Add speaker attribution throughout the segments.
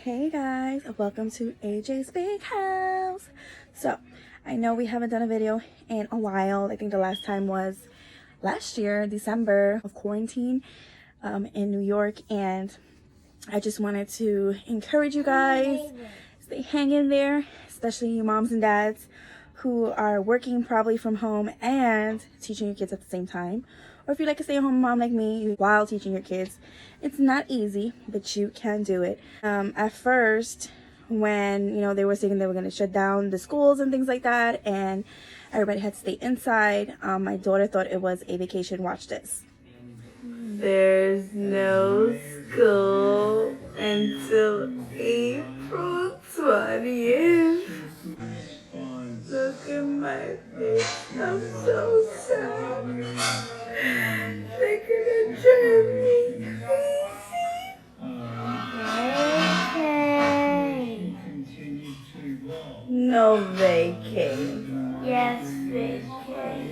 Speaker 1: Hey guys, welcome to AJ's Big House. So I know we haven't done a video in a while. I think the last time was last year, December of quarantine in New York, and I just wanted to encourage you guys, stay hang in there, especially you moms and dads who are working probably from home and teaching your kids at the same time. Or if you're like a stay-at-home mom like me while teaching your kids, it's not easy, but you can do it. At first, when they were saying they were going to shut down the schools and things like that, and everybody had to stay inside, my daughter thought it was a vacation. Watch this. There's no school until April 20th. Look at my face. I'm so sad. They're gonna drive me crazy.
Speaker 2: Okay.
Speaker 1: No vacation.
Speaker 2: Yes, vacation.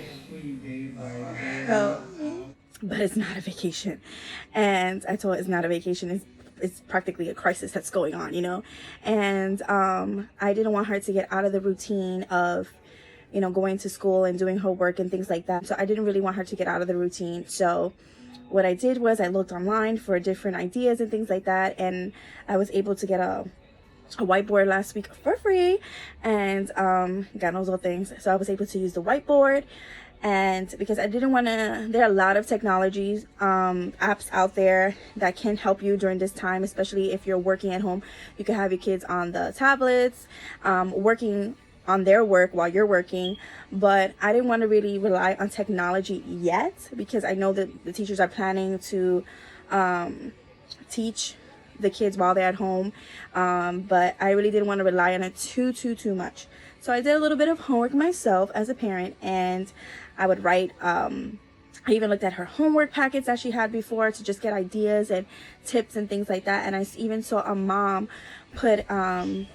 Speaker 1: Help me. But it's not a vacation. And I told her it's not a vacation. It's practically a crisis that's going on, And I didn't want her to get out of the routine of going to school and doing her work and things like that. So I didn't really want her to get out of the routine. So what I did was I looked online for different ideas and things like that, and I was able to get a whiteboard last week for free, and God knows all things. So I was able to use the whiteboard. And because I didn't want to, there are a lot of technologies, apps out there that can help you during this time, especially if you're working at home. You can have your kids on the tablets, working on their work while you're working. But I didn't want to really rely on technology yet, because I know that the teachers are planning to teach the kids while they're at home. But I really didn't want to rely on it too much. So I did a little bit of homework myself as a parent, and I would write, I even looked at her homework packets that she had before to just get ideas and tips and things like that. And I even saw a mom put a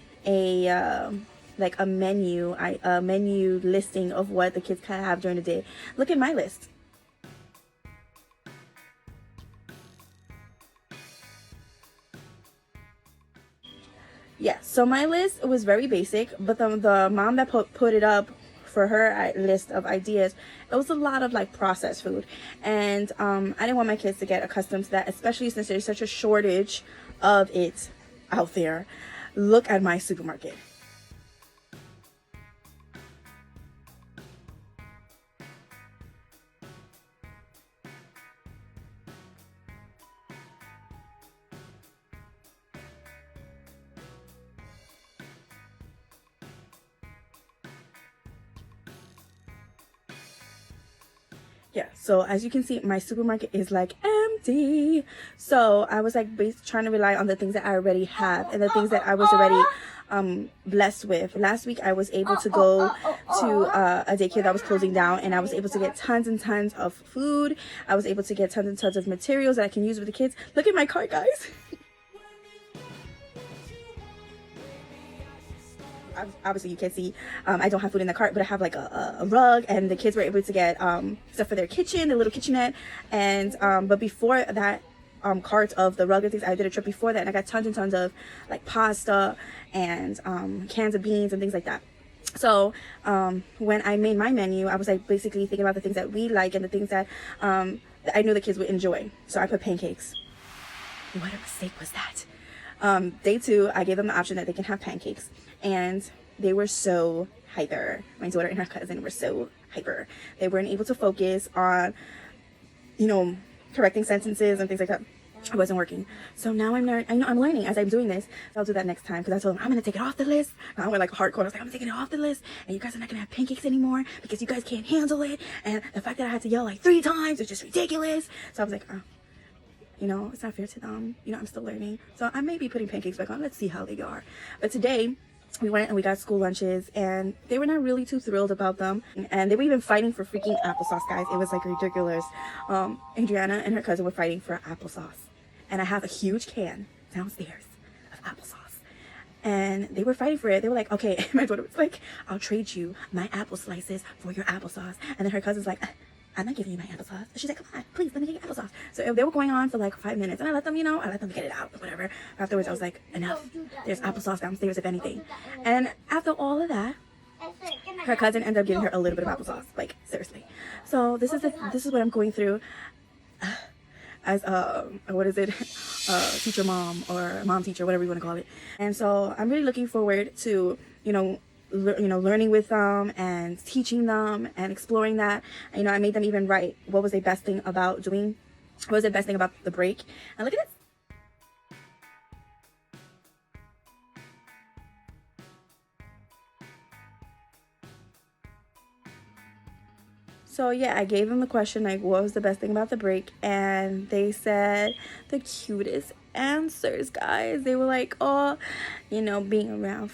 Speaker 1: menu listing of what the kids can have during the day. Look at my list. Yeah, so my list was very basic, but the mom that put it up for her list of ideas, it was a lot of processed food, and I didn't want my kids to get accustomed to that, especially since there's such a shortage of it out there. Look at my supermarket. Yeah, so as you can see, my supermarket is empty. So I was trying to rely on the things that I already have and the things that I was already blessed with. Last week I was able to go to a daycare that was closing down, and I was able to get tons and tons of food. I was able to get tons and tons of materials that I can use with the kids. Look at my cart, guys. Obviously you can't see, I don't have food in the cart, but I have a rug, and the kids were able to get stuff for their kitchen, the little kitchenette. And but before that cart of the rug and things, I did a trip before that, and I got tons and tons of pasta and cans of beans and things like that. So when I made my menu, I was basically thinking about the things that we like and the things that I knew the kids would enjoy. So I put pancakes. What a mistake was that. Day 2, I gave them the option that they can have pancakes, and they were so hyper. My daughter and her cousin were so hyper. They weren't able to focus on, correcting sentences and things like that. It wasn't working. So now I'm learning as I'm doing this. I'll do that next time, because I told them I'm gonna take it off the list. And I went hardcore. I was I'm taking it off the list, and you guys are not gonna have pancakes anymore because you guys can't handle it. And the fact that I had to yell 3 times is just ridiculous. So I was oh. It's not fair to them. I'm still learning. So I may be putting pancakes back on. Let's see how they are. But today, we went and we got school lunches, and they were not really too thrilled about them. And they were even fighting for freaking applesauce, guys. It was ridiculous. Adriana and her cousin were fighting for applesauce. And I have a huge can downstairs of applesauce. And they were fighting for it. They were okay. My daughter was I'll trade you my apple slices for your applesauce. And then her cousin's I'm not giving you my applesauce. She's like, come on, please, let me get your applesauce. So they were going on for like 5 minutes, and I let them, I let them get it out or whatever. Afterwards, I was like, enough. There's applesauce downstairs, if anything. And after all of that, her cousin ended up giving her a little bit of applesauce. Like, seriously. So this is what I'm going through as what is it, teacher mom or mom teacher, whatever you want to call it. And so I'm really looking forward to learning with them and teaching them and exploring that. I made them even write what was the best thing about the break. And look at this. So yeah, I gave them the question, like, what was the best thing about the break? And they said the cutest answers, guys. They were like, oh, being around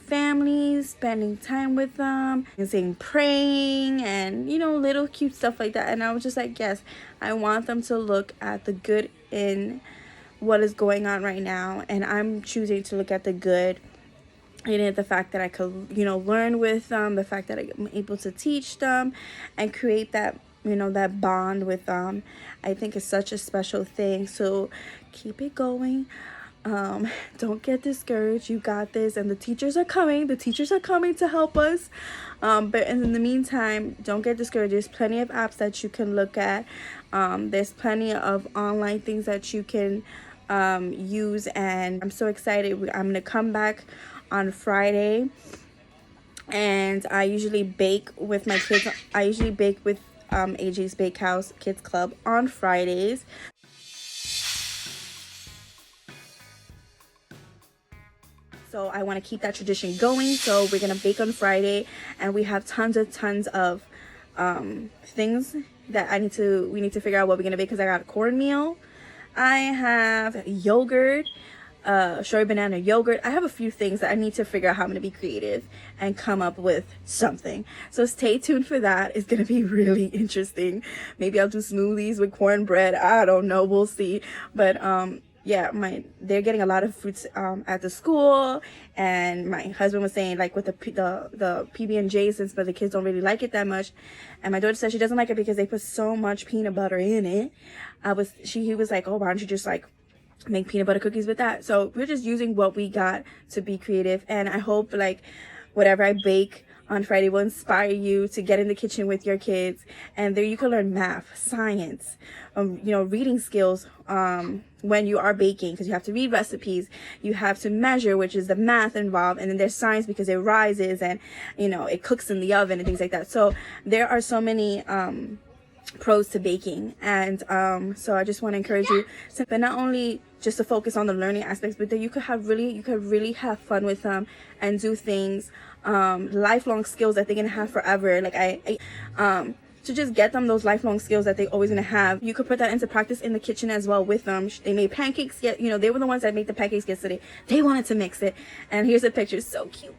Speaker 1: families, spending time with them, and saying praying, and little cute stuff like that. And I was just like, yes, I want them to look at the good in what is going on right now, and I'm choosing to look at the good. The fact that I could, learn with them, the fact that I'm able to teach them and create that, that bond with them, I think is such a special thing. So keep it going. Don't get discouraged. You got this. And the teachers are coming. The teachers are coming to help us. But in the meantime, don't get discouraged. There's plenty of apps that you can look at. There's plenty of online things that you can use. And I'm so excited. I'm going to come back on Friday, and I usually bake with my kids. I usually bake with AJ's Bakehouse Kids Club on Fridays. So I want to keep that tradition going. So we're gonna bake on Friday, and we have tons of things that we need to figure out what we're gonna bake, because I got a cornmeal, I have yogurt, strawberry banana yogurt. I have a few things that I need to figure out how I'm going to be creative and come up with something. So stay tuned for that. It's going to be really interesting. Maybe I'll do smoothies with cornbread. I don't know. We'll see. But yeah, they're getting a lot of fruits at the school, and my husband was saying, like, with the PB&J, since but the kids don't really like it that much, and my daughter said she doesn't like it because they put so much peanut butter in it. He was like, oh, why don't you just like make peanut butter cookies with that? So we're just using what we got to be creative, and I hope like whatever I bake on Friday will inspire you to get in the kitchen with your kids, and there you can learn math, science, reading skills when you are baking, because you have to read recipes, you have to measure, which is the math involved, and then there's science because it rises and it cooks in the oven and things like that. So there are so many pros to baking, and so I just want to encourage you but not only just to focus on the learning aspects, but that you could really have fun with them and do things, lifelong skills that they're gonna have forever. Like to just get them those lifelong skills that they're always gonna have. You could put that into practice in the kitchen as well with them. They made pancakes. They were the ones that made the pancakes yesterday. They wanted to mix it, and here's a picture. So cute.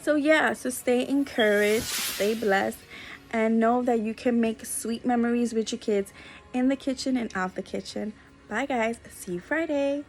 Speaker 1: So yeah, so stay encouraged, stay blessed, and know that you can make sweet memories with your kids in the kitchen and out the kitchen. Bye guys, see you Friday.